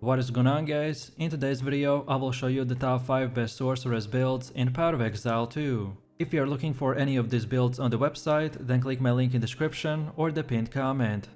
What is going on, guys? In today's video I will show you the top 5 best Sorceress builds in Path of Exile 2. If you are looking for any of these builds on the website, then click my link in description or the pinned comment.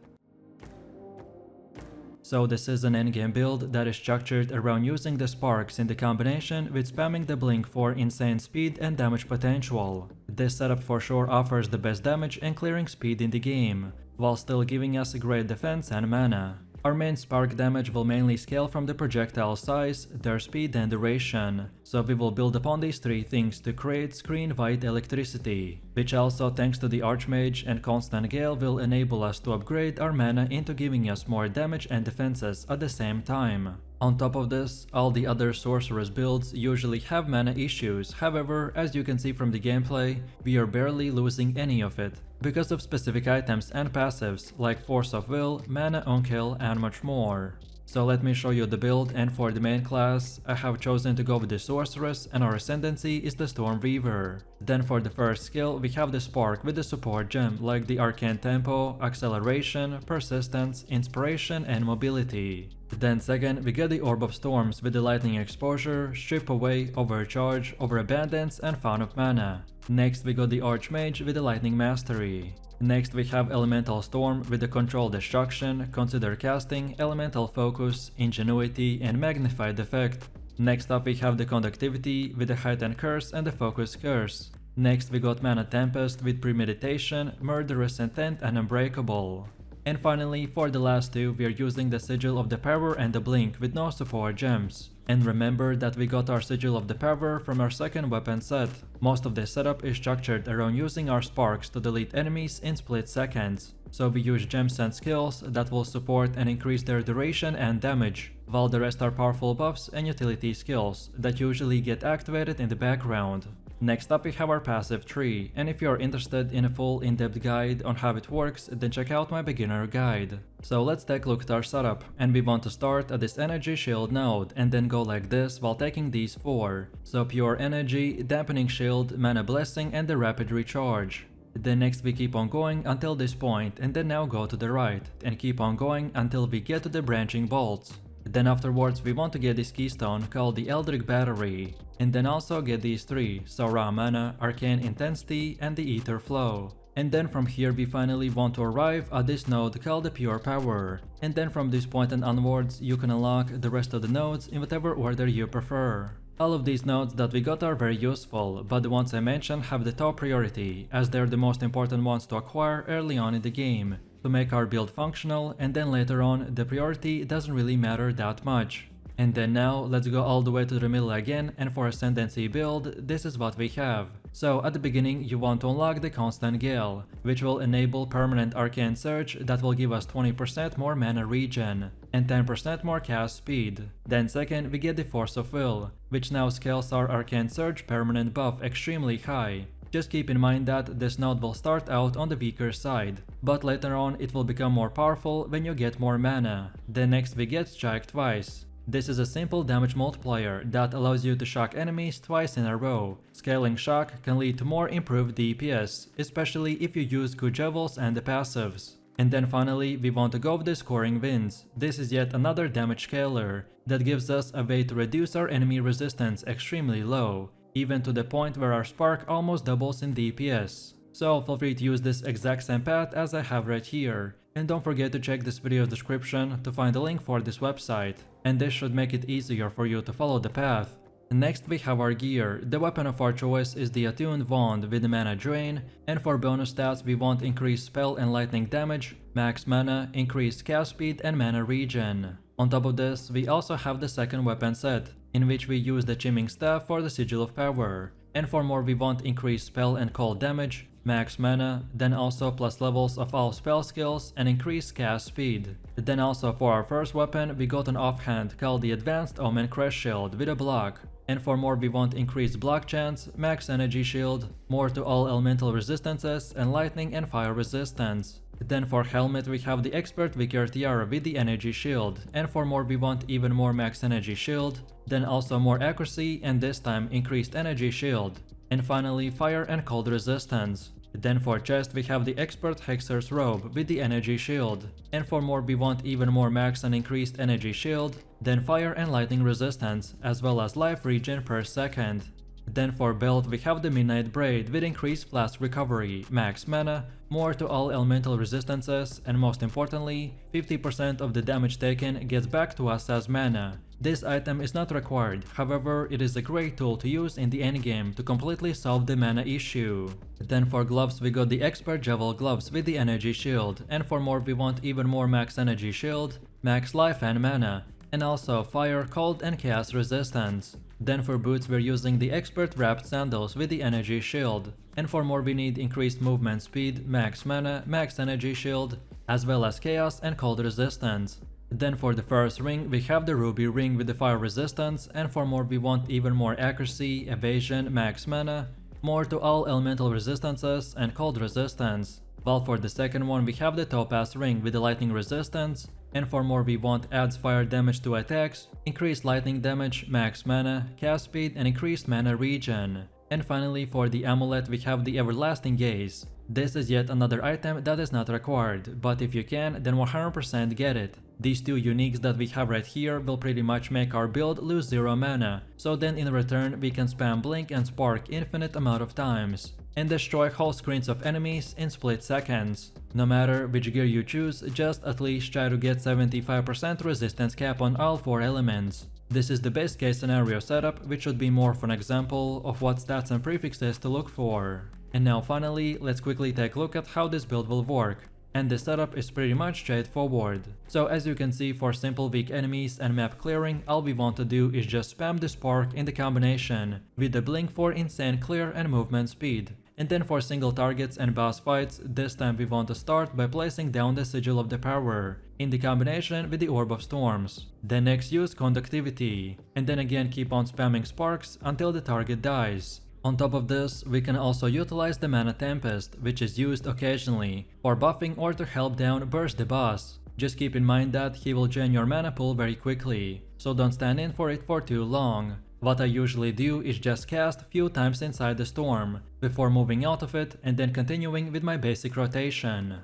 So this is an endgame build that is structured around using the sparks in the combination with spamming the blink for insane speed and damage potential. This setup for sure offers the best damage and clearing speed in the game, while still giving us a great defense and mana. Our main spark damage will mainly scale from the projectile size, their speed and duration, so we will build upon these three things to create screen-wide electricity, which also thanks to the Archmage and Constant Gale will enable us to upgrade our mana into giving us more damage and defenses at the same time. On top of this, all the other Sorceress builds usually have mana issues, however, as you can see from the gameplay, we are barely losing any of it, because of specific items and passives like Force of Will, Mana on Kill and much more. So let me show you the build, and for the main class, I have chosen to go with the Sorceress and our ascendancy is the Stormweaver. Then for the first skill we have the Spark with the support gem like the Arcane Tempo, Acceleration, Persistence, Inspiration and Mobility. Then second we get the Orb of Storms with the Lightning Exposure, Strip Away, Overcharge, Overabundance and Fount of Mana. Next we got the Archmage with the Lightning Mastery. Next we have Elemental Storm with the Control Destruction, Consider Casting, Elemental Focus, Ingenuity and Magnified Effect. Next up we have the Conductivity with the Heightened Curse and the Focus Curse. Next we got Mana Tempest with Premeditation, Murderous Intent and Unbreakable. And finally, for the last two, we are using the Sigil of the Power and the Blink with no support gems. And remember that we got our Sigil of the Power from our second weapon set. Most of this setup is structured around using our sparks to delete enemies in split seconds. So we use gems and skills that will support and increase their duration and damage, while the rest are powerful buffs and utility skills that usually get activated in the background. Next up we have our passive tree, and if you are interested in a full in-depth guide on how it works, then check out my beginner guide. So let's take a look at our setup, and we want to start at this energy shield node and then go like this while taking these four. So pure energy, dampening shield, mana blessing and the rapid recharge. Then next we keep on going until this point and then now go to the right and keep on going until we get to the branching bolts. Then afterwards we want to get this keystone called the Eldritch Battery, and then also get these three, so Raw Mana, Arcane Intensity and the Ether Flow. And then from here we finally want to arrive at this node called the Pure Power, and then from this point and onwards you can unlock the rest of the nodes in whatever order you prefer. All of these nodes that we got are very useful, but the ones I mentioned have the top priority, as they're the most important ones to acquire early on in the game, to make our build functional, and then later on the priority doesn't really matter that much. And then now let's go all the way to the middle again, and for Ascendancy build, this is what we have. So at the beginning you want to unlock the Constant Gale, which will enable permanent Arcane Surge that will give us 20% more mana regen and 10% more cast speed. Then second we get the Force of Will, which now scales our Arcane Surge permanent buff extremely high. Just keep in mind that this node will start out on the weaker side, but later on it will become more powerful when you get more mana. Then next we get Strike Twice. This is a simple damage multiplier that allows you to shock enemies twice in a row. Scaling shock can lead to more improved DPS, especially if you use good jewels and the passives. And then finally we want to go with the Scoring Winds. This is yet another damage scaler that gives us a way to reduce our enemy resistance extremely low, even to the point where our spark almost doubles in DPS. So feel free to use this exact same path as I have right here, and don't forget to check this video's description to find a link for this website, and this should make it easier for you to follow the path. Next we have our gear. The weapon of our choice is the Attuned Wand with the Mana Drain, and for bonus stats we want increased spell and lightning damage, max mana, increased cast speed and mana regen. On top of this, we also have the second weapon set, in which we use the Chimming Staff for the Sigil of Power, and for more we want increased spell and cold damage, max mana, then also plus levels of all spell skills and increased cast speed. Then also for our first weapon we got an offhand called the Advanced Omen Crest Shield with a block, and for more we want increased block chance, max energy shield, more to all elemental resistances and lightning and fire resistance. Then for helmet we have the Expert Vicar Tiara with the energy shield, and for more we want even more max energy shield, then also more accuracy and this time increased energy shield, and finally fire and cold resistance. Then for chest we have the Expert Hexer's Robe with the energy shield, and for more we want even more max and increased energy shield, then fire and lightning resistance, as well as life regen per second. Then for build we have the Midnight Braid with increased flask recovery, max mana, more to all elemental resistances, and most importantly, 50% of the damage taken gets back to us as mana. This item is not required, however it is a great tool to use in the endgame to completely solve the mana issue. Then for gloves we got the Expert Javel gloves with the energy shield, and for more we want even more max energy shield, max life and mana, and also fire, cold and chaos resistance. Then for boots we're using the Expert Wrapped Sandals with the energy shield, and for more we need increased movement speed, max mana, max energy shield, as well as chaos and cold resistance. Then for the first ring we have the ruby ring with the fire resistance, and for more we want even more accuracy, evasion, max mana, more to all elemental resistances and cold resistance. While for the second one we have the topaz ring with the lightning resistance, and for more we want adds fire damage to attacks, increased lightning damage, max mana, cast speed and increased mana regen. And finally for the amulet we have the everlasting gaze. This is yet another item that is not required, but if you can then 100% get it. These two uniques that we have right here will pretty much make our build lose 0 mana, so then in return we can spam blink and spark infinite amount of times, and destroy whole screens of enemies in split seconds. No matter which gear you choose, just at least try to get 75% resistance cap on all 4 elements. This is the best case scenario setup, which should be more of an example of what stats and prefixes to look for. And now finally, let's quickly take a look at how this build will work. And the setup is pretty much straightforward. So as you can see, for simple weak enemies and map clearing, all we want to do is just spam the spark in the combination with the blink for insane clear and movement speed. And then for single targets and boss fights, this time we want to start by placing down the Sigil of the Power in the combination with the Orb of Storms. Then next use Conductivity, and then again keep on spamming sparks until the target dies. On top of this, we can also utilize the Mana Tempest, which is used occasionally for buffing or to help down burst the boss. Just keep in mind that he will drain your mana pool very quickly, so don't stand in for it for too long. What I usually do is just cast few times inside the storm, before moving out of it and then continuing with my basic rotation.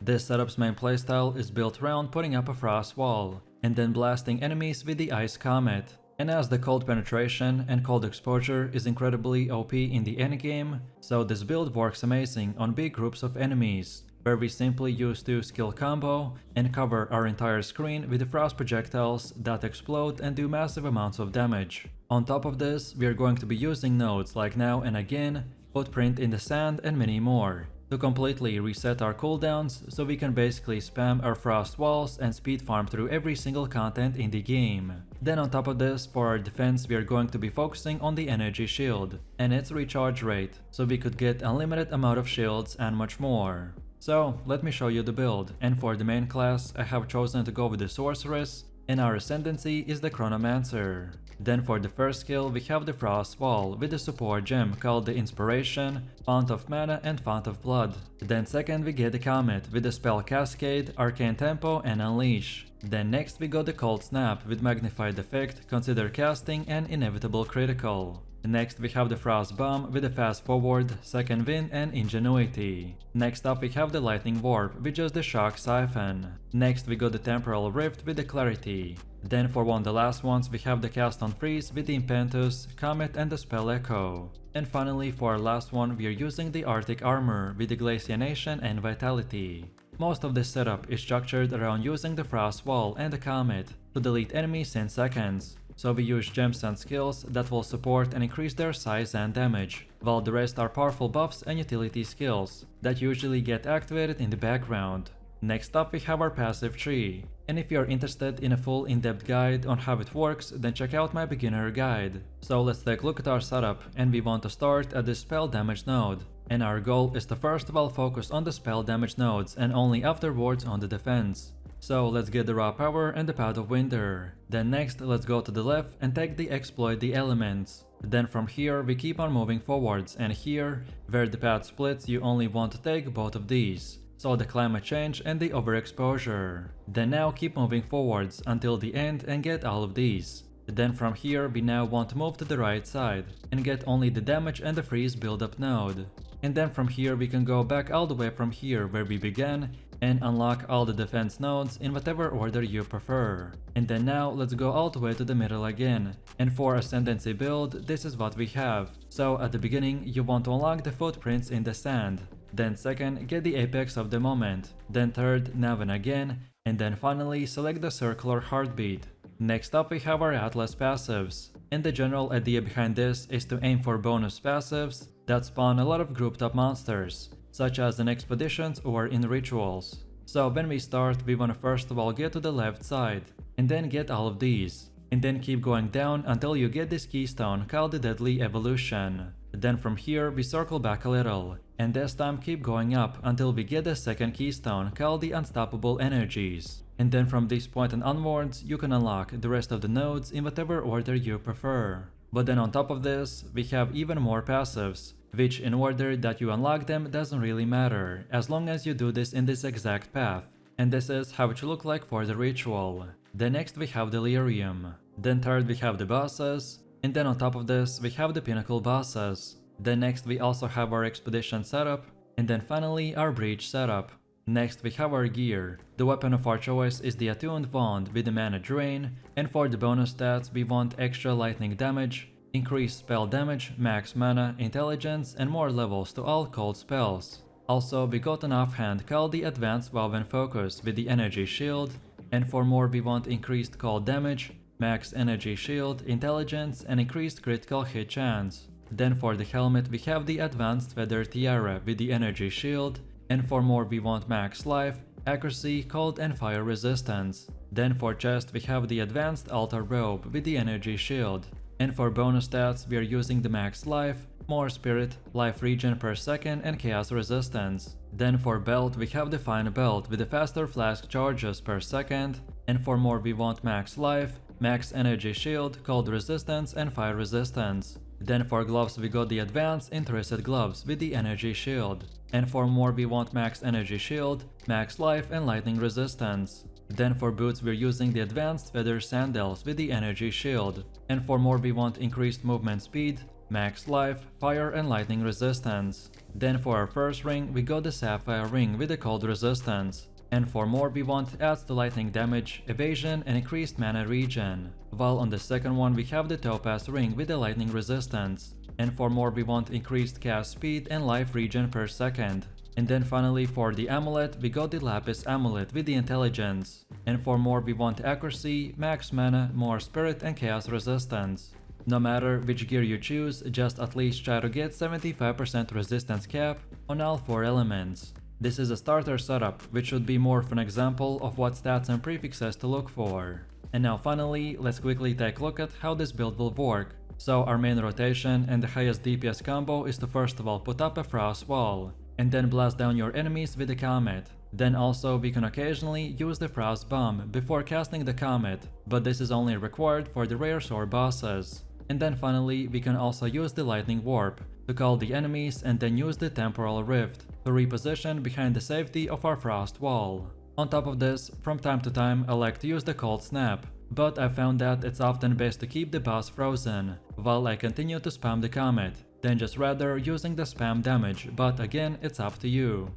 This setup's main playstyle is built around putting up a frost wall, and then blasting enemies with the Ice Comet. And as the cold penetration and cold exposure is incredibly OP in the endgame, so this build works amazing on big groups of enemies, where we simply use 2 skill combo and cover our entire screen with the frost projectiles that explode and do massive amounts of damage. On top of this, we are going to be using nodes like Now and Again, Footprint in the Sand and many more, to completely reset our cooldowns so we can basically spam our frost walls and speed farm through every single content in the game. Then on top of this, for our defense we are going to be focusing on the energy shield and its recharge rate, so we could get unlimited amount of shields and much more. So let me show you the build, and for the main class I have chosen to go with the Sorceress, and our ascendancy is the Chronomancer. Then for the first skill we have the Frost Wall with the support gem called the Inspiration, Font of Mana and Font of Blood. Then second we get the Comet with the spell Cascade, Arcane Tempo and Unleash. Then next we got the Cold Snap with Magnified Effect, Consider Casting and Inevitable Critical. Next we have the Frost Bomb with the Fast Forward, Second Wind and Ingenuity. Next up we have the Lightning Warp with just the Shock Siphon. Next we got the Temporal Rift with the Clarity. Then for one of the last ones we have the Cast on Freeze with the Impetus, Comet and the Spell Echo. And finally for our last one we are using the Arctic Armor with the Glacianation and Vitality. Most of this setup is structured around using the Frost Wall and the Comet to delete enemies in seconds. So we use gems and skills that will support and increase their size and damage, while the rest are powerful buffs and utility skills that usually get activated in the background. Next up we have our passive tree, and if you are interested in a full in-depth guide on how it works, then check out my beginner guide. So let's take a look at our setup, and we want to start at the spell damage node. And our goal is to first of all focus on the spell damage nodes and only afterwards on the defense. So let's get the Raw Power and the Path of Winter. Then next let's go to the left and take the Exploit the Elements. Then from here we keep on moving forwards, and here, where the path splits, you only want to take both of these. So the Climate Change and the Overexposure. Then now keep moving forwards until the end and get all of these. Then from here we now want to move to the right side and get only the Damage and the Freeze build-up node. And then from here we can go back all the way from here where we began and unlock all the defense nodes in whatever order you prefer. And then now let's go all the way to the middle again. And for Ascendancy build, this is what we have. So at the beginning you want to unlock the footprints in the sand. Then second, get the apex of the moment. Then third, Navan again. And then finally select the circular heartbeat. Next up we have our Atlas passives. And the general idea behind this is to aim for bonus passives that spawn a lot of grouped up monsters, such as in expeditions or in rituals. So when we start, we wanna first of all get to the left side, and then get all of these, and then keep going down until you get this keystone called the Deadly Evolution. Then from here we circle back a little, and this time keep going up until we get the second keystone called the Unstoppable Energies. And then from this point and onwards, you can unlock the rest of the nodes in whatever order you prefer. But then on top of this, we have even more passives, which in order that you unlock them doesn't really matter, as long as you do this in this exact path. And this is how it should look like for the ritual. Then next we have Delirium. Then third we have the bosses. And then on top of this, we have the pinnacle bosses. Then next we also have our expedition setup. And then finally our breach setup. Next we have our gear. The weapon of our choice is the Attuned Wand with the mana drain, and for the bonus stats we want extra lightning damage, increased spell damage, max mana, intelligence, and more levels to all cold spells. Also we got an offhand called the Advanced Woven Focus with the energy shield, and for more we want increased cold damage, max energy shield, intelligence, and increased critical hit chance. Then for the helmet we have the Advanced Feather Tiara with the energy shield, and for more we want max life, accuracy, cold and fire resistance. Then for chest we have the Advanced Altar Robe with the energy shield. And for bonus stats we are using the max life, more spirit, life regen per second and chaos resistance. Then for belt we have the Fine Belt with the faster flask charges per second. And for more we want max life, max energy shield, cold resistance and fire resistance. Then for gloves we got the Advanced Interested Gloves with the energy shield. And for more we want max energy shield, max life and lightning resistance. Then for boots we're using the Advanced Feather Sandals with the energy shield. And for more we want increased movement speed, max life, fire and lightning resistance. Then for our first ring we got the Sapphire Ring with the cold resistance. And for more we want adds to lightning damage, evasion and increased mana regen. While on the second one we have the Topaz Ring with the lightning resistance. And for more we want increased cast speed and life regen per second. And then finally for the amulet we got the Lapis Amulet with the intelligence. And for more we want accuracy, max mana, more spirit and chaos resistance. No matter which gear you choose, just at least try to get 75% resistance cap on all 4 elements. This is a starter setup, which should be more of an example of what stats and prefixes to look for. And now finally, let's quickly take a look at how this build will work. So our main rotation and the highest DPS combo is to first of all put up a Frost Wall, and then blast down your enemies with the Comet. Then also we can occasionally use the Frost Bomb before casting the Comet, but this is only required for the rares or bosses. And then finally we can also use the Lightning Warp to call the enemies and then use the Temporal Rift to reposition behind the safety of our Frost Wall. On top of this, from time to time I like to use the Cold Snap, but I found that it's often best to keep the boss frozen while I continue to spam the Comet, than just rather using the spam damage, but again it's up to you.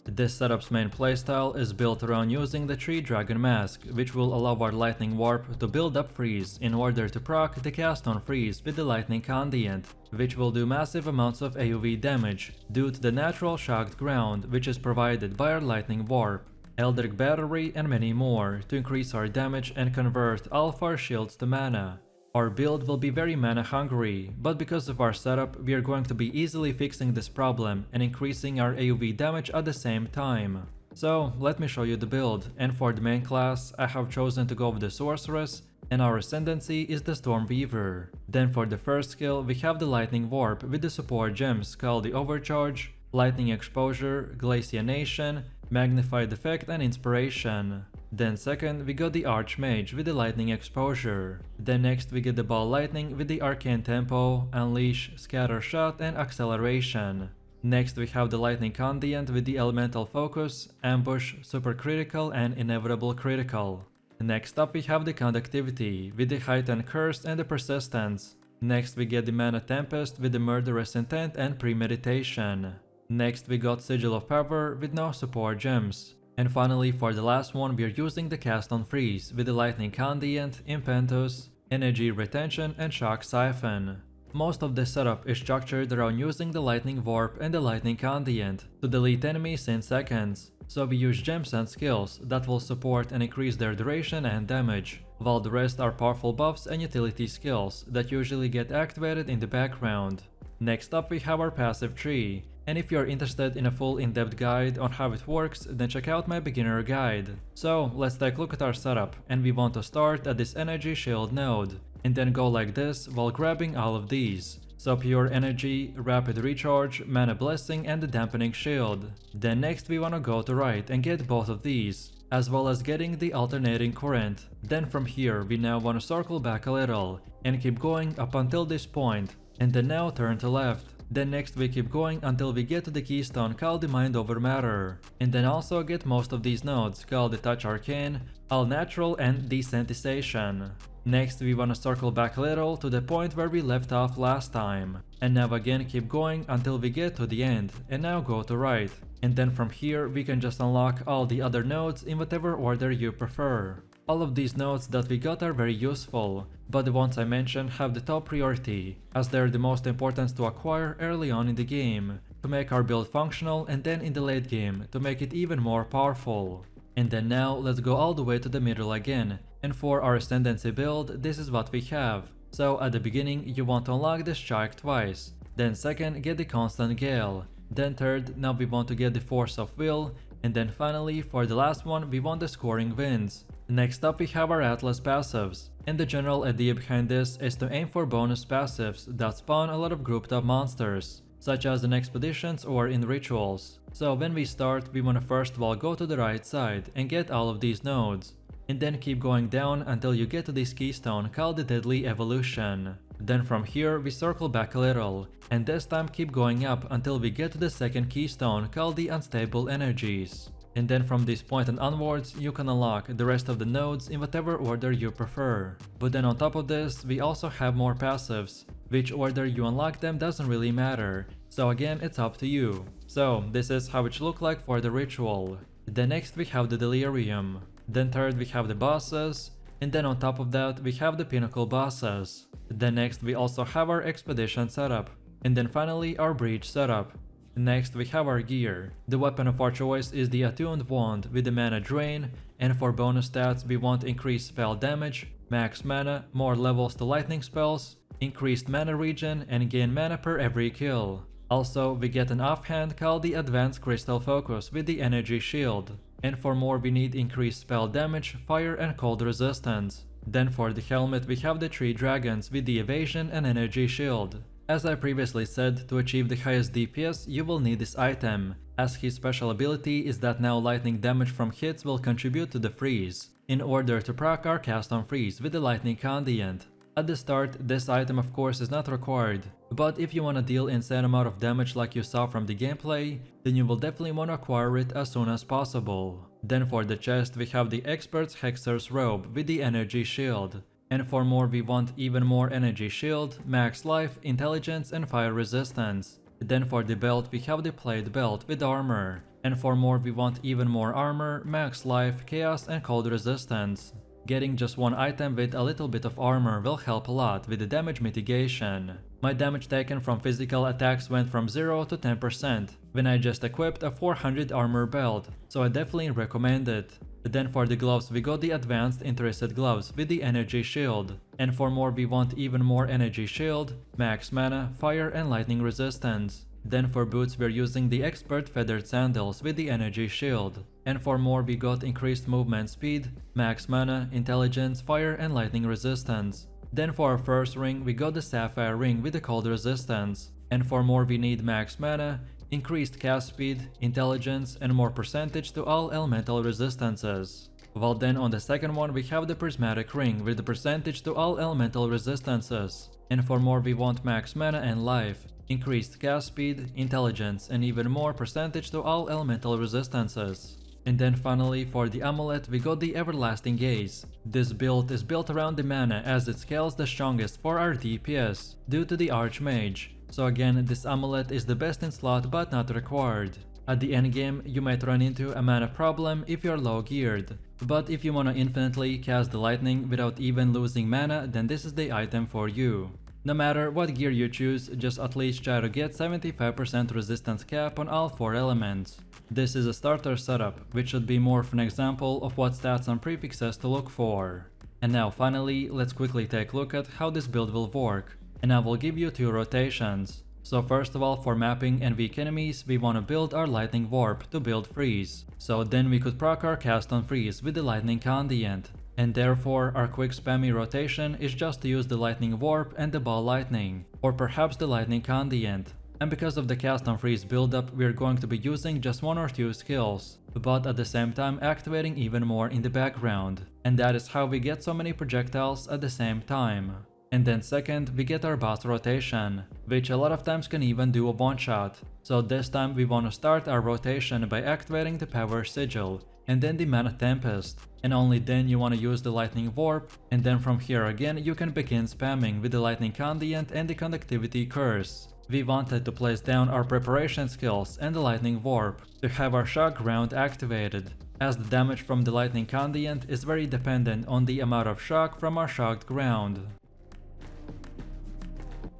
This setup's main playstyle is built around using the Tree Dragon Mask, which will allow our Lightning Warp to build up freeze in order to proc the cast on freeze with the Lightning Conduit, which will do massive amounts of AoE damage due to the natural shocked ground which is provided by our Lightning Warp, Eldritch Battery and many more to increase our damage and convert all of our shields to mana. Our build will be very mana hungry, but because of our setup we are going to be easily fixing this problem and increasing our AoE damage at the same time. So let me show you the build, and for the main class I have chosen to go with the Sorceress, and our ascendancy is the Stormweaver. Then for the first skill we have the Lightning Warp with the support gems called the Overcharge, Lightning Exposure, Glacianation, Magnified Effect and Inspiration. Then second we got the Archmage with the Lightning Exposure. Then next we get the Ball Lightning with the Arcane Tempo, Unleash, Scatter Shot and Acceleration. Next we have the Lightning Conduit with the Elemental Focus, Ambush, Super Critical and Inevitable Critical. Next up we have the Conductivity with the Heightened Curse and the Persistence. Next we get the Mana Tempest with the Murderous Intent and Premeditation. Next we got Sigil of Power with no support gems. And finally for the last one we are using the Cast on Freeze with the Lightning Conduit, Impetus, Energy Retention and Shock Siphon. Most of this setup is structured around using the Lightning Warp and the Lightning Conduit to delete enemies in seconds, so we use gems and skills that will support and increase their duration and damage, while the rest are powerful buffs and utility skills that usually get activated in the background. Next up we have our passive tree, and if you are interested in a full in-depth guide on how it works, then check out my beginner guide. So let's take a look at our setup, and we want to start at this energy shield node, and then go like this while grabbing all of these. So pure energy, rapid recharge, mana blessing and the dampening shield. Then next we wanna go to right and get both of these, as well as getting the alternating current. Then from here we now wanna circle back a little, and keep going up until this point, and then now turn to left. Then next we keep going until we get to the keystone called the Mind Over Matter, and then also get most of these nodes called the Touch Arcane, All Natural and Desensitization. Next we wanna circle back a little to the point where we left off last time, and now again keep going until we get to the end, and now go to right. And then from here we can just unlock all the other nodes in whatever order you prefer. All of these nodes that we got are very useful, but the ones I mentioned have the top priority, as they're the most important to acquire early on in the game, to make our build functional, and then in the late game to make it even more powerful. And then now let's go all the way to the middle again, and for our Ascendancy build this is what we have. So at the beginning you want to unlock the Strike twice, then second get the Constant Gale, then third now we want to get the Force of Will, and then finally for the last one we want the Scoring Winds. Next up we have our Atlas passives, and the general idea behind this is to aim for bonus passives that spawn a lot of grouped up monsters, such as in expeditions or in rituals. So when we start we wanna first of all go to the right side and get all of these nodes, and then keep going down until you get to this keystone called the Deadly Evolution. Then from here we circle back a little, and this time keep going up until we get to the second keystone called the Unstable Energies. And then from this point and onwards you can unlock the rest of the nodes in whatever order you prefer. But then on top of this we also have more passives. Which order you unlock them doesn't really matter, so again it's up to you. So this is how it should look like for the ritual. Then next we have the Delirium. Then third we have the bosses, and then on top of that we have the pinnacle bosses. Then next we also have our expedition setup, and then finally our breach setup. Next we have our gear. The weapon of our choice is the Attuned Wand with the mana drain, and for bonus stats we want increased spell damage, max mana, more levels to lightning spells, increased mana regen, and gain mana per every kill. Also we get an offhand called the Advanced Crystal Focus with the Energy Shield. And for more we need increased spell damage, fire and cold resistance. Then for the helmet we have the 3 dragons with the Evasion and Energy Shield. As I previously said, to achieve the highest DPS you will need this item, as his special ability is that now lightning damage from hits will contribute to the freeze, in order to proc our Cast on Freeze with the Lightning Conduit. At the start this item of course is not required, but if you wanna deal insane amount of damage like you saw from the gameplay, then you will definitely wanna acquire it as soon as possible. Then for the chest we have the Expert's Hexer's Robe with the Energy Shield. And for more we want even more Energy Shield, max life, intelligence and fire resistance. Then for the belt we have the Plate Belt with armor. And for more we want even more armor, max life, chaos and cold resistance. Getting just one item with a little bit of armor will help a lot with the damage mitigation. My damage taken from physical attacks went from 0 to 10% when I just equipped a 400 armor belt, so I definitely recommend it. Then for the gloves we got the Advanced Interested Gloves with the Energy Shield. And for more we want even more Energy Shield, max mana, fire and lightning resistance. Then for boots we're using the Expert Feathered Sandals with the Energy Shield. And for more we got increased movement speed, max mana, intelligence, fire and lightning resistance. Then for our first ring we got the Sapphire Ring with the cold resistance. And for more we need max mana, increased cast speed, intelligence and more percentage to all elemental resistances. While then on the second one we have the Prismatic Ring with the percentage to all elemental resistances. And for more we want max mana and life, increased cast speed, intelligence and even more percentage to all elemental resistances. And then finally for the amulet we got the Everlasting Gaze. This build is built around the mana as it scales the strongest for our DPS due to the Archmage. So again, this amulet is the best in slot but not required. At the endgame, you might run into a mana problem if you're low geared, but if you wanna infinitely cast the lightning without even losing mana, then this is the item for you. No matter what gear you choose, just at least try to get 75% resistance cap on all 4 elements. This is a starter setup, which should be more of an example of what stats and prefixes to look for. And now finally, let's quickly take a look at how this build will work, and I will give you 2 rotations. So first of all, for mapping and weak enemies, we want to build our lightning warp to build freeze. So then we could proc our cast on freeze with the lightning condiant. And therefore our quick spammy rotation is just to use the lightning warp and the ball lightning, or perhaps the lightning condiant. And because of the cast on freeze buildup, we are going to be using just 1 or 2 skills, but at the same time activating even more in the background. And that is how we get so many projectiles at the same time. And then second, we get our boss rotation, which a lot of times can even do a one-shot. So this time we want to start our rotation by activating the power sigil, and then the mana tempest. And only then you want to use the lightning warp, and then from here again you can begin spamming with the lightning condiant and the conductivity curse. We wanted to place down our preparation skills and the lightning warp to have our shock ground activated, as the damage from the lightning condiant is very dependent on the amount of shock from our shocked ground.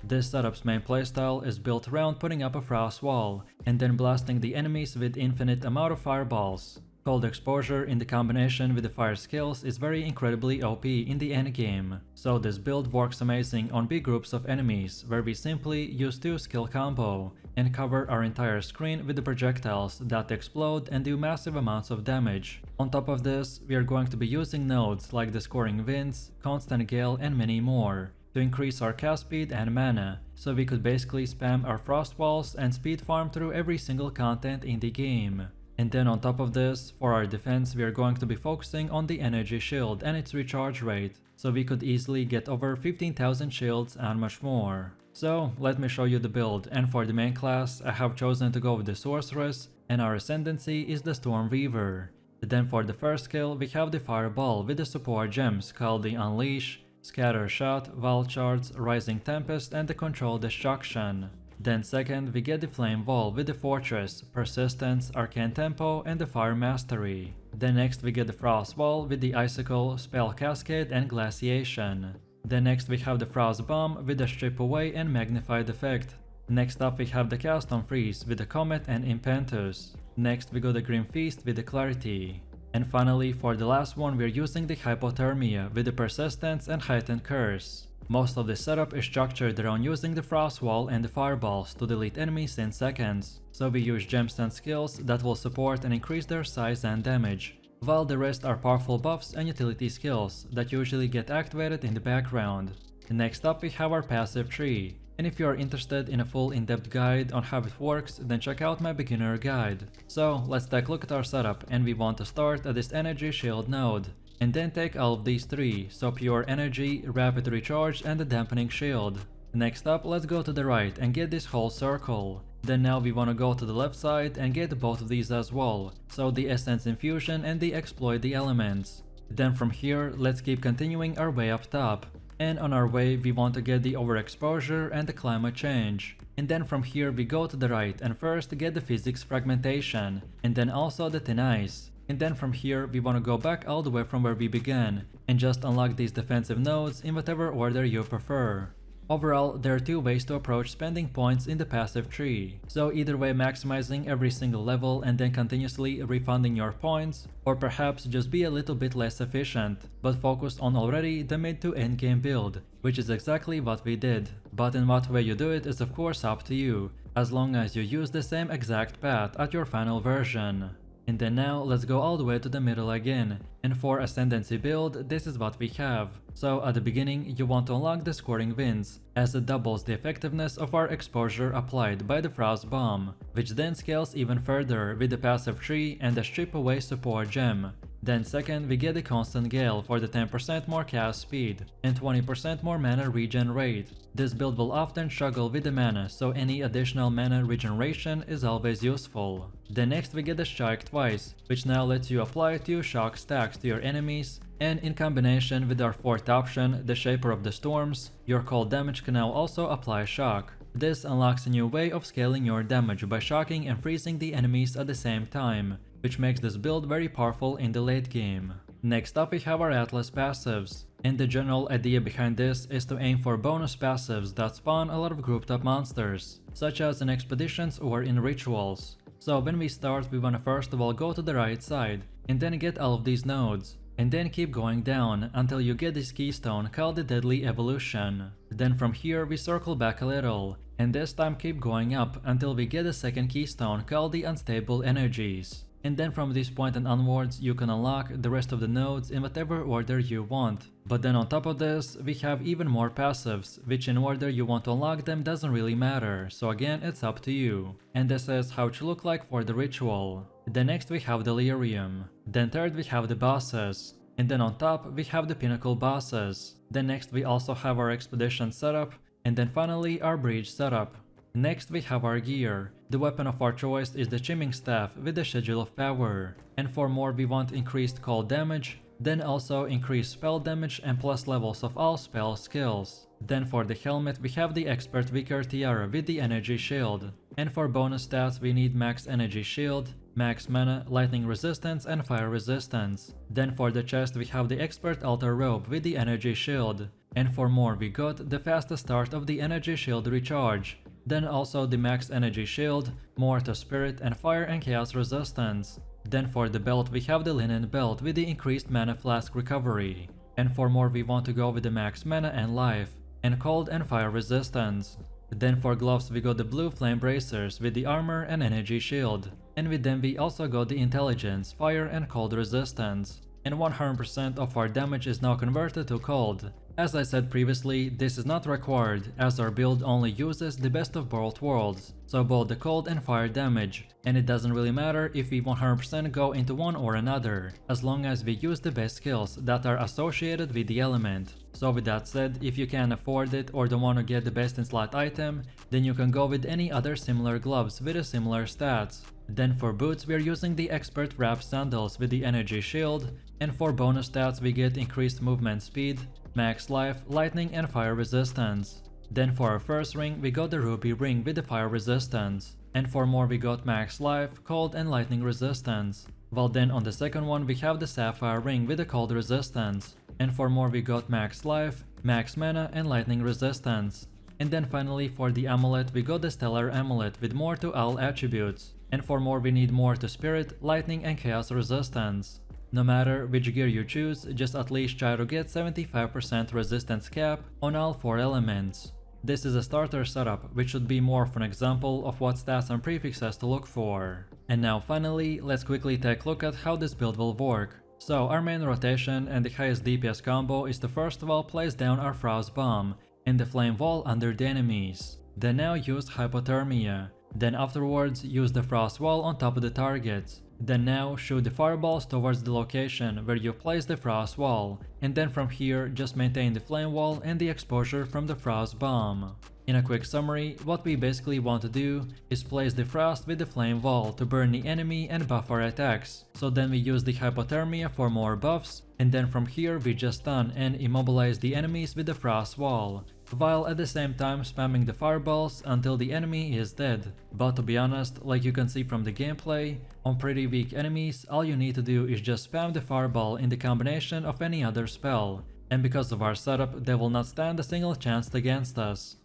This setup's main playstyle is built around putting up a frost wall and then blasting the enemies with infinite amount of fireballs. Cold exposure in the combination with the fire skills is very incredibly OP in the endgame, so this build works amazing on big groups of enemies where we simply use 2 skill combo and cover our entire screen with the projectiles that explode and do massive amounts of damage. On top of this, we are going to be using nodes like the scoring winds, constant gale and many more to increase our cast speed and mana, so we could basically spam our frost walls and speed farm through every single content in the game. And then on top of this, for our defense we are going to be focusing on the energy shield and its recharge rate, so we could easily get over 15,000 shields and much more. So let me show you the build, and for the main class I have chosen to go with the Sorceress, and our ascendancy is the Stormweaver. Then for the first skill we have the Fireball with the support gems called the Unleash, Scatter Shot, Vault Shards, Rising Tempest and the Control Destruction. Then second we get the Flame Wall with the Fortress, Persistence, Arcane Tempo and the Fire Mastery. Then next we get the Frost Wall with the Icicle, Spell Cascade and Glaciation. Then next we have the Frost Bomb with the Strip Away and Magnified Effect. Next up we have the Cast on Freeze with the Comet and Impetus. Next we got the Grim Feast with the Clarity. And finally, for the last one, we're using the Hypothermia with the Persistence and Heightened Curse. Most of the setup is structured around using the Frost Wall and the Fireballs to delete enemies in seconds, so we use gems and skills that will support and increase their size and damage, while the rest are powerful buffs and utility skills that usually get activated in the background. Next up we have our passive tree, and if you are interested in a full in-depth guide on how it works, then check out my beginner guide. So let's take a look at our setup, and we want to start at this energy shield node, and then take all of these 3, so pure energy, rapid recharge and the dampening shield. Next up let's go to the right and get this whole circle. Then now we want to go to the left side and get both of these as well, so the essence infusion and the exploit the elements. Then from here let's keep continuing our way up top. And on our way we want to get the overexposure and the climate change. And then from here we go to the right and first get the physics fragmentation, and then also the thin ice. And then from here we want to go back all the way from where we began, and just unlock these defensive nodes in whatever order you prefer. Overall, there are 2 ways to approach spending points in the passive tree, so either way maximizing every single level and then continuously refunding your points, or perhaps just be a little bit less efficient, but focus on already the mid to end game build, which is exactly what we did. But in what way you do it is of course up to you, as long as you use the same exact path at your final version. And then now let's go all the way to the middle again, and for Ascendancy build this is what we have. So at the beginning you want to unlock the Scoring Winds, as it doubles the effectiveness of our exposure applied by the Frost Bomb, which then scales even further with the passive tree and the Strip Away support gem. Then second we get the Constant Gale for the 10% more cast speed and 20% more mana regen rate. This build will often struggle with the mana, so any additional mana regeneration is always useful. Then next we get the Strike Twice, which now lets you apply 2 shock stacks to your enemies, and in combination with our 4th option, the Shaper of the Storms, your cold damage can now also apply shock. This unlocks a new way of scaling your damage by shocking and freezing the enemies at the same time, which makes this build very powerful in the late game. Next up we have our Atlas passives, and the general idea behind this is to aim for bonus passives that spawn a lot of grouped up monsters, such as in expeditions or in rituals. So when we start, we wanna first of all go to the right side, and then get all of these nodes, and then keep going down until you get this keystone called the Deadly Evolution. Then from here we circle back a little, and this time keep going up until we get a second keystone called the Unstable Energies. And then from this point and onwards you can unlock the rest of the nodes in whatever order you want. But then on top of this, we have even more passives, which in order you want to unlock them doesn't really matter, so again it's up to you. And this is how it should look like for the ritual. Then next we have Delirium. Then third we have the bosses. And then on top we have the pinnacle bosses. Then next we also have our expedition setup, and then finally our bridge setup. Next we have our gear. The weapon of our choice is the Chimming Staff with the Schedule of Power. And for more we want increased cold damage, then also increased spell damage and plus levels of all spell skills. Then for the helmet we have the Expert Vicar Tiara with the Energy Shield. And for bonus stats we need Max Energy Shield, Max Mana, Lightning Resistance and Fire Resistance. Then for the chest we have the Expert Altar Robe with the Energy Shield. And for more we got the fastest start of the Energy Shield recharge. Then also the Max Energy Shield, more to Spirit and Fire and Chaos Resistance. Then for the belt we have the Linen Belt with the increased Mana Flask recovery. And for more we want to go with the Max Mana and Life, and Cold and Fire Resistance. Then for gloves we got the Blue Flame Bracers with the Armor and Energy Shield. And with them we also got the Intelligence, Fire and Cold Resistance. And 100% of our damage is now converted to cold. As I said previously, this is not required, as our build only uses the best of both worlds, so both the cold and fire damage, and it doesn't really matter if we 100% go into one or another, as long as we use the best skills that are associated with the element. So with that said, if you can't afford it or don't want to get the best in slot item, then you can go with any other similar gloves with a similar stats. Then for boots we are using the Expert Wrap Sandals with the Energy Shield, and for bonus stats we get increased movement speed, Max Life, Lightning and Fire Resistance. Then for our first ring we got the Ruby Ring with the Fire Resistance, and for more we got Max Life, Cold and Lightning Resistance. While then on the second one we have the Sapphire Ring with the Cold Resistance, and for more we got Max Life, Max Mana and Lightning Resistance. And then finally for the amulet we got the Stellar Amulet with more to all attributes, and for more we need more to Spirit, Lightning and Chaos Resistance. No matter which gear you choose, just at least try to get 75% resistance cap on all 4 elements. This is a starter setup, which should be more of an example of what stats and prefixes to look for. And now finally, let's quickly take a look at how this build will work. So our main rotation and the highest DPS combo is to first of all place down our Frost Bomb in the flame wall under the enemies. Then now use Hypothermia. Then afterwards use the Frost Wall on top of the targets. Then now shoot the fireballs towards the location where you place the Frost Wall, and then from here just maintain the Flame Wall and the exposure from the Frost Bomb. In a quick summary, what we basically want to do is place the Frost with the Flame Wall to burn the enemy and buff our attacks, so then we use the Hypothermia for more buffs, and then from here we just stun and immobilize the enemies with the Frost Wall, while at the same time spamming the fireballs until the enemy is dead. But to be honest, like you can see from the gameplay, on pretty weak enemies all you need to do is just spam the fireball in the combination of any other spell, and because of our setup they will not stand a single chance against us.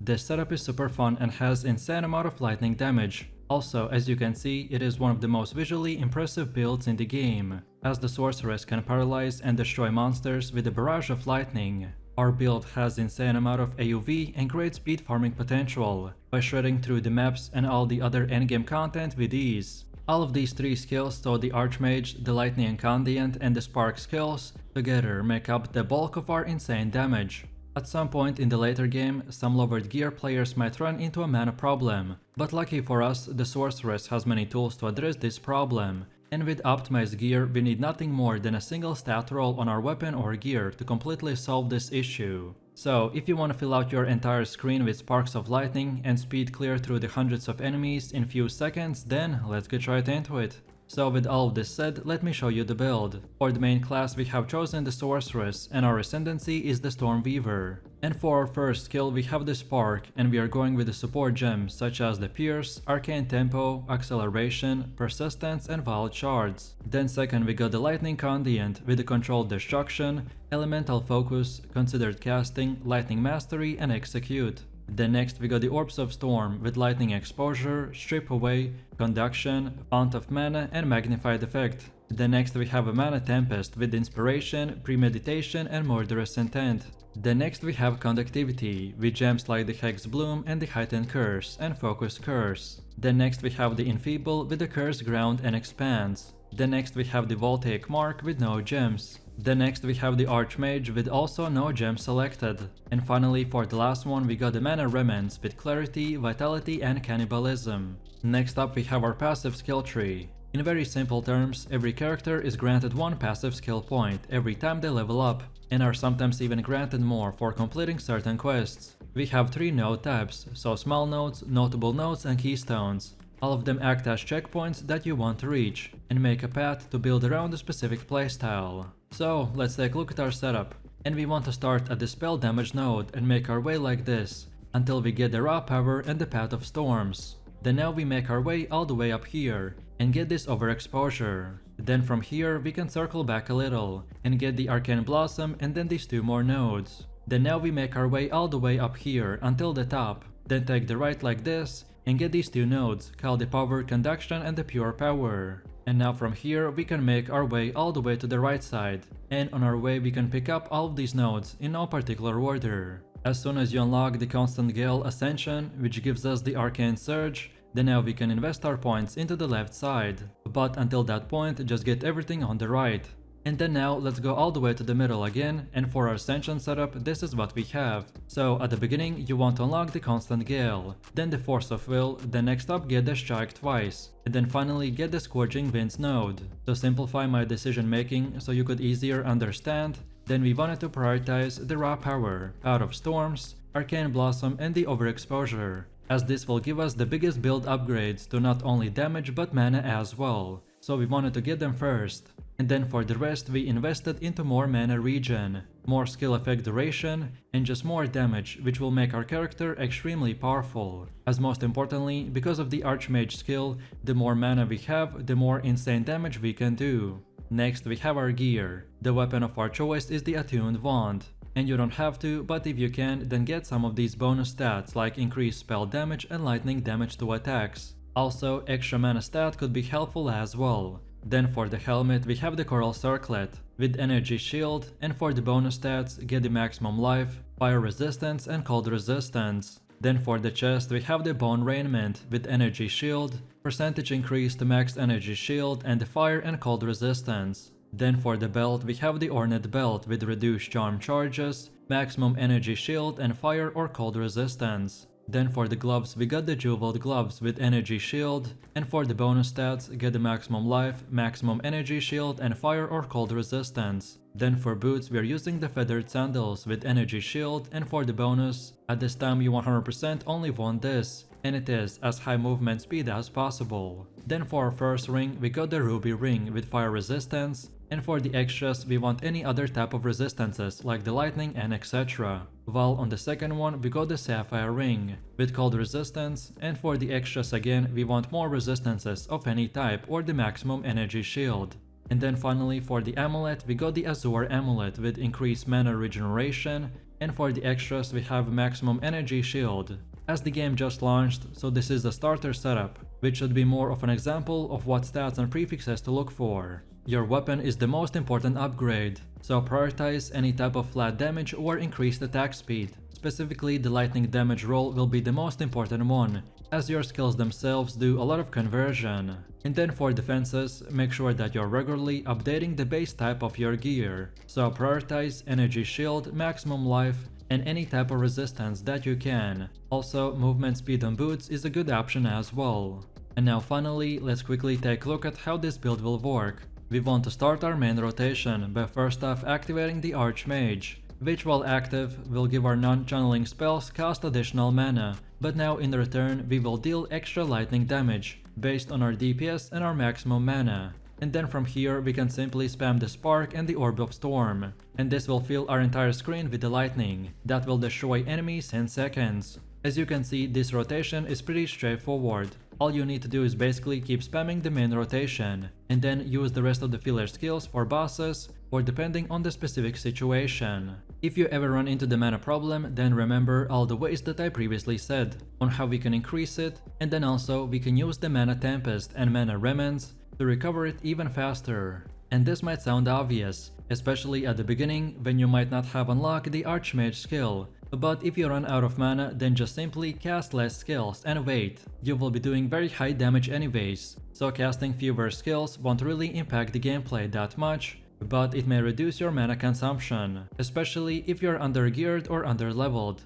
This setup is super fun and has insane amount of lightning damage. Also, as you can see, it is one of the most visually impressive builds in the game, as the Sorceress can paralyze and destroy monsters with a barrage of lightning. Our build has insane amount of AoV and great speed farming potential, by shredding through the maps and all the other endgame content with ease. All of these 3 skills, so the Archmage, the Lightning Incandient and the Spark skills, together make up the bulk of our insane damage. At some point in the later game, some lowered gear players might run into a mana problem, but lucky for us, the Sorceress has many tools to address this problem, and with optimized gear we need nothing more than a single stat roll on our weapon or gear to completely solve this issue. So if you want to fill out your entire screen with sparks of lightning and speed clear through the hundreds of enemies in few seconds, then let's get right into it. So with all of this said, let me show you the build. For the main class we have chosen the Sorceress, and our ascendancy is the Stormweaver. And for our first skill we have the Spark, and we are going with the support gems such as the Pierce, Arcane Tempo, Acceleration, Persistence and Wild Shards. Then second we got the Lightning Conduit with the Controlled Destruction, Elemental Focus, Considered Casting, Lightning Mastery and Execute. Then next we got the Orbs of Storm with Lightning Exposure, Strip Away, Conduction, Fount of Mana and Magnified Effect. Then next we have a Mana Tempest with Inspiration, Premeditation and Murderous Intent. Then next we have Conductivity with gems like the Hex Bloom and the Heightened Curse and Focus Curse. Then next we have the Enfeeble with the Curse Ground and Expands. Then next we have the Voltaic Mark with no gems. Then next we have the Archmage with also no gems selected. And finally for the last one we got the Mana Remnants with Clarity, Vitality and Cannibalism. Next up we have our passive skill tree. In very simple terms, every character is granted one passive skill point every time they level up, and are sometimes even granted more for completing certain quests. We have 3 node types, so small nodes, notable nodes and keystones. All of them act as checkpoints that you want to reach, and make a path to build around a specific playstyle. So let's take a look at our setup, and we want to start at the spell damage node and make our way like this, until we get the raw power and the Path of Storms. Then now we make our way all the way up here, and get this overexposure. Then from here we can circle back a little, and get the Arcane Blossom and then these 2 more nodes. Then now we make our way all the way up here until the top, then take the right like this, and get these 2 nodes, called the Power Conduction and the Pure Power. And now from here we can make our way all the way to the right side, and on our way we can pick up all of these nodes in no particular order. As soon as you unlock the Constant Gale Ascension, which gives us the Arcane Surge, then now we can invest our points into the left side. But until that point, just get everything on the right. And then now let's go all the way to the middle again, and for our Ascension setup this is what we have. So at the beginning you want to unlock the Constant Gale, then the Force of Will, then next up get the Strike twice, and then finally get the Scourging Winds node. To simplify my decision making so you could easier understand, then we wanted to prioritize the raw power, Path of Storms, Arcane Blossom and the Overexposure, as this will give us the biggest build upgrades to not only damage but mana as well. So we wanted to get them first. And then for the rest we invested into more mana regen, more skill effect duration, and just more damage, which will make our character extremely powerful. As most importantly, because of the Archmage skill, the more mana we have, the more insane damage we can do. Next we have our gear. The weapon of our choice is the Attuned Wand. And you don't have to, but if you can, then get some of these bonus stats like increased spell damage and lightning damage to attacks. Also, extra mana stat could be helpful as well. Then for the helmet we have the Coral Circlet with Energy Shield, and for the bonus stats get the Maximum Life, Fire Resistance and Cold Resistance. Then for the chest we have the Bone Raiment with Energy Shield, percentage increase to max Energy Shield and the Fire and Cold Resistance. Then for the belt we have the Ornate Belt with reduced charm charges, maximum energy shield and fire or cold resistance. Then for the gloves we got the Jeweled Gloves with energy shield, and for the bonus stats get the maximum life, maximum energy shield and fire or cold resistance. Then for boots we are using the Feathered Sandals with energy shield, and for the bonus, at this time you 100% only want this, and it is as high movement speed as possible. Then for our first ring we got the Ruby Ring with fire resistance, and for the extras we want any other type of resistances like the lightning and etc. While on the second one we got the Sapphire Ring with cold resistance, and for the extras again we want more resistances of any type or the maximum energy shield. And then finally for the amulet we got the Azure Amulet with increased mana regeneration, and for the extras we have maximum energy shield. As the game just launched, so this is the starter setup, which should be more of an example of what stats and prefixes to look for. Your weapon is the most important upgrade, so prioritize any type of flat damage or increased attack speed. Specifically, the lightning damage roll will be the most important one, as your skills themselves do a lot of conversion. And then for defenses, make sure that you're regularly updating the base type of your gear, so prioritize energy shield, maximum life, and any type of resistance that you can. Also, movement speed on boots is a good option as well. And now finally, let's quickly take a look at how this build will work. We want to start our main rotation by first off activating the Archmage, which while active will give our non-channeling spells cost additional mana, but now in return we will deal extra lightning damage, based on our DPS and our maximum mana. And then from here we can simply spam the Spark and the Orb of Storm, and this will fill our entire screen with the lightning that will destroy enemies in seconds. As you can see, this rotation is pretty straightforward. All you need to do is basically keep spamming the main rotation, and then use the rest of the filler skills for bosses, or depending on the specific situation. If you ever run into the mana problem, then remember all the ways that I previously said, on how we can increase it, and then also we can use the Mana Tempest and Mana Remnants to recover it even faster. And this might sound obvious, especially at the beginning when you might not have unlocked the Archmage skill. But if you run out of mana, then just simply cast less skills and wait. You will be doing very high damage anyways, so casting fewer skills won't really impact the gameplay that much, but it may reduce your mana consumption, especially if you're under-geared or under-leveled.